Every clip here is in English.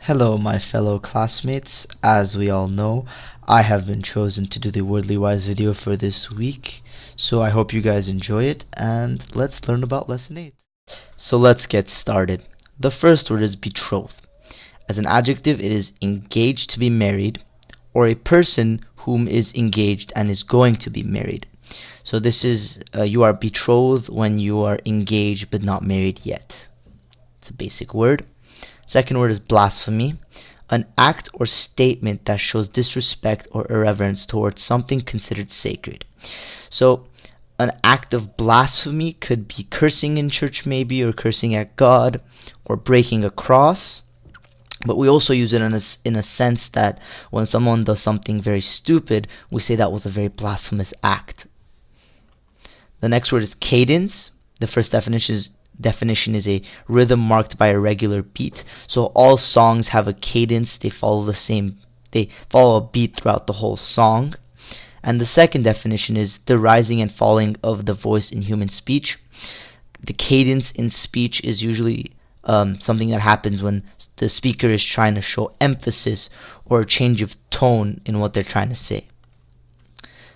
Hello, my fellow classmates. As we all know, I have been chosen to do the Wordly Wise video for this week, so I hope you guys enjoy it, and let's learn about Lesson 8. So let's get started. The first word is betrothed. As an adjective, it is engaged to be married, or a person whom is engaged and is going to be married. So this is, you are betrothed when you are engaged but not married yet. It's a basic word. Second word is blasphemy, an act or statement that shows disrespect or irreverence towards something considered sacred. So an act of blasphemy could be cursing in church maybe, or cursing at God, or breaking a cross. But we also use it in a sense that when someone does something very stupid, we say that was a very blasphemous act. The next word is cadence. The first definition is a rhythm marked by a regular beat. So all songs have a cadence. They follow a beat throughout the whole song. And the second definition is the rising and falling of the voice in human speech. The cadence in speech is usually something that happens when the speaker is trying to show emphasis or a change of tone in what they're trying to say.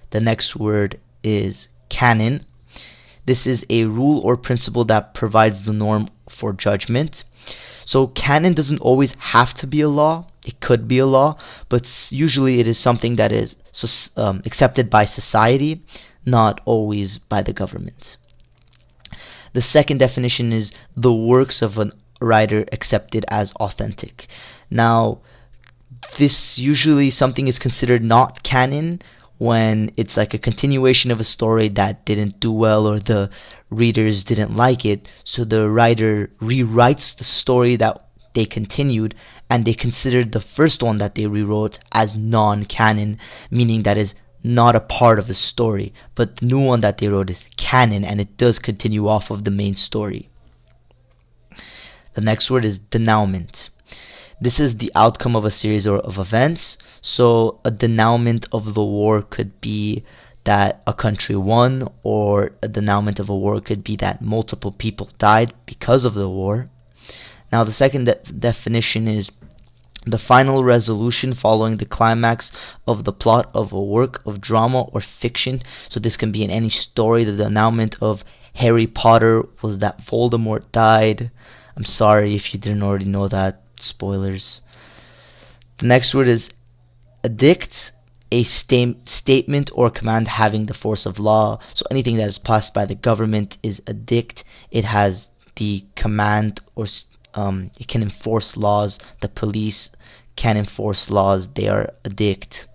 The next word is canon. This is a rule or principle that provides the norm for judgment. So canon doesn't always have to be a law. It could be a law, but usually it is something that is accepted by society, not always by the government. The second definition is the works of a writer accepted as authentic. Now, this usually something is considered not canon when it's like a continuation of a story that didn't do well or the readers didn't like it, so the writer rewrites the story that they continued, and they considered the first one that they rewrote as non-canon, meaning that is not a part of the story, but the new one that they wrote is canon, and it does continue off of the main story. The next word is denouement. This is the outcome of a series of events. So a denouement of the war could be that a country won, or a denouement of a war could be that multiple people died because of the war. Now the second definition is the final resolution following the climax of the plot of a work of drama or fiction. So this can be in any story. The denouement of Harry Potter was that Voldemort died. I'm sorry if you didn't already know that. Spoilers. The next word is edict, a statement or command having the force of law. So anything that is passed by the government is edict. It has the command, or it can enforce laws. The police can enforce laws. They are edict.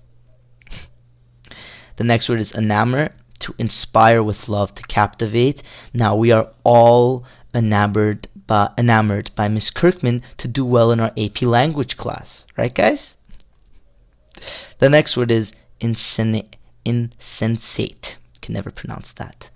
The next word is enamor, to inspire with love, to captivate. Now we are all enamored by Miss Kirkman to do well in our AP language class, right guys? The next word is insensate. Can never pronounce that.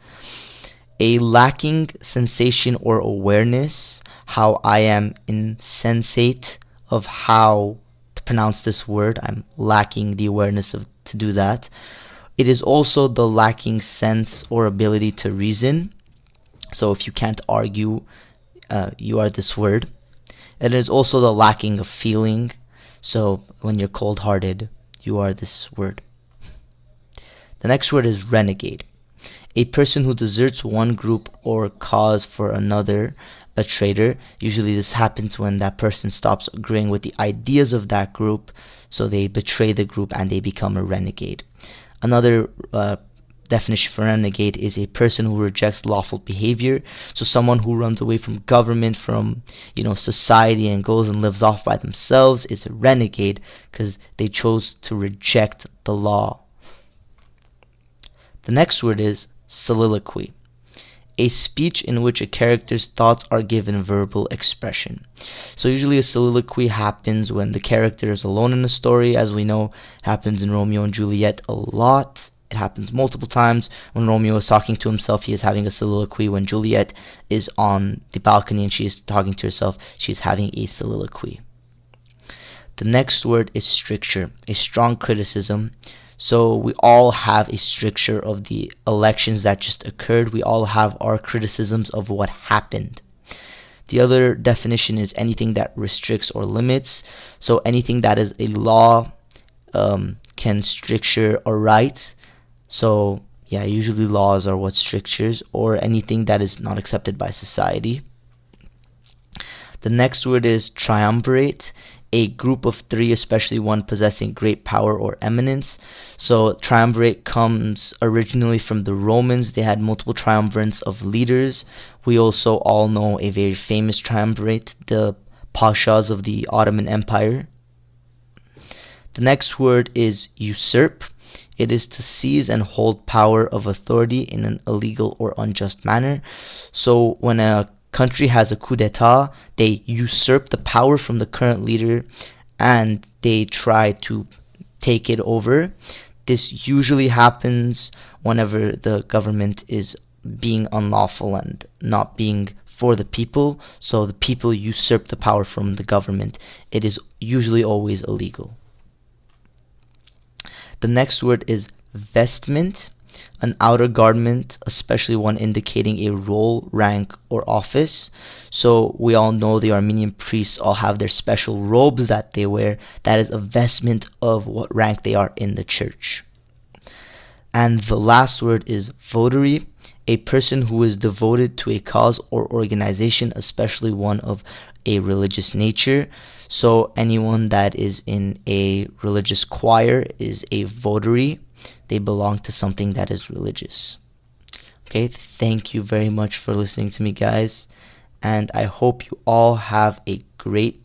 A lacking sensation or awareness. How I am insensate of how to pronounce this word. I'm lacking the awareness to do that. It is also the lacking sense or ability to reason. So if you can't argue, you are this word. And it is also the lacking of feeling. So when you're cold-hearted, you are this word. The next word is renegade. A person who deserts one group or cause for another, a traitor. Usually this happens when that person stops agreeing with the ideas of that group, so they betray the group and they become a renegade. Another definition for renegade is a person who rejects lawful behavior. So someone who runs away from government, from society, and goes and lives off by themselves is a renegade because they chose to reject the law. The next word is soliloquy. A speech in which a character's thoughts are given verbal expression. So usually a soliloquy happens when the character is alone in a story. As we know, it happens in Romeo and Juliet a lot. It happens multiple times. When Romeo is talking to himself, he is having a soliloquy. When Juliet is on the balcony and she is talking to herself, she is having a soliloquy. The next word is stricture, a strong criticism. So we all have a stricture of the elections that just occurred. We all have our criticisms of what happened. The other definition is anything that restricts or limits. So anything that is a law can stricture a right. So yeah, usually laws are what strictures, or anything that is not accepted by society. The next word is triumvirate, a group of three, especially one possessing great power or eminence. So triumvirate comes originally from the Romans. They had multiple triumvirates of leaders. We also all know a very famous triumvirate, the Pashas of the Ottoman Empire. The next word is usurp. It is to seize and hold power of authority in an illegal or unjust manner. So when a country has a coup d'etat, they usurp the power from the current leader and they try to take it over. This usually happens whenever the government is being unlawful and not being for the people. So the people usurp the power from the government. It is usually always illegal. The next word is vestment, an outer garment, especially one indicating a role, rank, or office. So we all know the Armenian priests all have their special robes that they wear. That is a vestment of what rank they are in the church. And the last word is votary, a person who is devoted to a cause or organization, especially one of a religious nature. So anyone that is in a religious choir is a votary. They belong to something that is religious. Okay, thank you very much for listening to me, guys, and I hope you all have a great time.